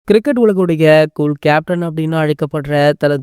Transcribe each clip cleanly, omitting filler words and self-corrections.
Cricket உலகுடைய cool captain அப்படின்னு அழைக்கப்படுற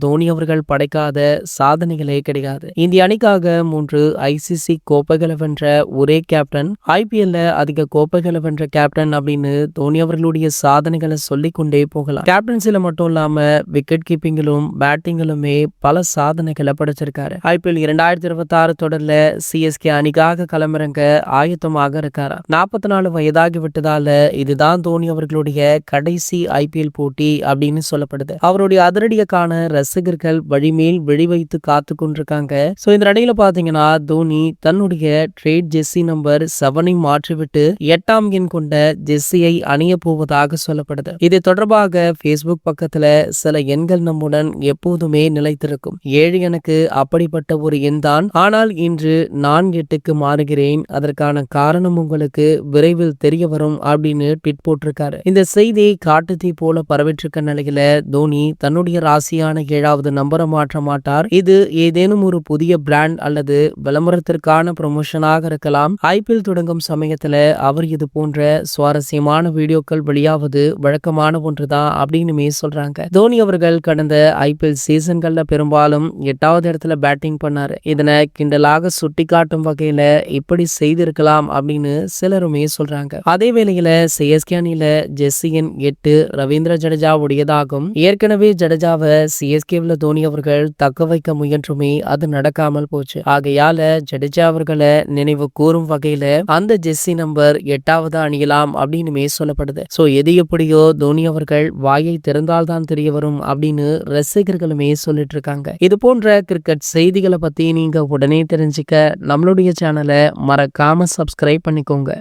தோனி அவர்கள் படைக்காத சாதனைகளே கிடையாது. இந்திய அணிக்காக 3 ஐசிசி கோப்பைகளை வென்ற ஒரே கேப்டன், ஐபிஎல்ல அதிக கோப்பைகளை வென்ற கேப்டன் அப்படின்னு தோனி அவர்களுடைய சாதனைகளை சொல்லிக் கொண்டே போகலாம். கேப்டன்சில மட்டும் இல்லாம விக்கெட் கீப்பிங்கிலும் பேட்டிங்கிலுமே பல சாதனைகளை படைச்சிருக்காரு. ஐபிஎல் 2026 தொடர்ல சிஎஸ்கே அணிக்காக களமிறங்க ஆயத்தமாக இருக்காரா. 44 வயதாகி விட்டதால இதுதான் தோனி அவர்களுடைய கடைசி ஐபிஎல் போட்டி அப்படின்னு சொல்லப்படுது. அவருடைய அதிரடியை காண ரசிகர்கள் வழிமேல் விழி வைத்து காத்து கொண்டிருக்காங்க. சோ இந்த நிலையில பாத்தீங்கன்னா தோனி தன்னுடைய ட்ரேட் ஜெர்சி நம்பர் 7 மாற்றிவிட்டு 8ஆம் எண் கொண்ட ஜெர்சியை அணிய போவதாக சொல்லப்படுது. இது தொடர்பாக பேஸ்புக் பக்கத்துல சில எண்கள் நம்முடன் எப்போதுமே நிலைத்திருக்கும். 7 எனக்கு அப்படிப்பட்ட ஒரு எண் தான். ஆனால் இன்று நான் 8க்கு மாறுகிறேன். அதற்கான காரணம் உங்களுக்கு விரைவில் தெரிய வரும் அப்படின்னு ட்வீட் போட்டிருக்காரு. இந்த செய்தி காட்டுத்தீ போல பரவிட்டிருக்க நிலையில தோனி தன்னுடைய ராசியான 7வது நம்பரை மாற்ற மாட்டார். இது ஏதேனும் ஒரு புதிய பிராண்ட் அல்லது விளம்பரத்திற்கான ப்ரொமோஷனாக இருக்கலாம். ஐபிஎல் தொடங்கும் சமயத்துல அவர் இது போன்ற சுவாரஸ்யமான வீடியோக்கள் வெளியாவது வழக்கமான ஒன்றுதான் அப்படின்னுமே சொல்றாங்க. தோனி அவர்கள் கடந்த ஐபிஎல் சீசன்கள்ல பெரும்பாலும் 8வது இடத்துல பேட்டிங் பண்ணாரு. இதனை கிண்டலாக சுட்டி காட்டும் வகையில இப்படி செய்திருக்கலாம் அப்படின்னு சிலருமே சொல்றாங்க. அதே வேளையில சிஎஸ்கே அணியில ஜெர்சியின் 8 ரவீந்திர ஜடேஜா உடையதாகும். ஏற்கனவே ஜடேஜாவை சிஎஸ்கேவில் தோனி அவர்கள் தக்க வைக்க முயன்றுமே அது நடக்காமல் போச்சு. ஆகையால ஜடேஜா அவர்களை நினைவு கூறும் வகையில அந்த ஜெர்சி நம்பர் 8வது அணியலாம் அப்படின்னுமே சொல்லப்படுது. சோ எது எப்படியோ தோனி அவர்கள் வாயை திறந்தால்தான் தெரிய வரும் அப்படின்னு ரசிகர்களுமே சொல்லிட்டு இருக்காங்க. இது போன்ற கிரிக்கெட் செய்திகளை பத்தி நீங்க உடனே தெரிஞ்சுக்க நம்மளுடைய சேனலை மறக்காம சப்ஸ்கிரைப் பண்ணிக்கோங்க.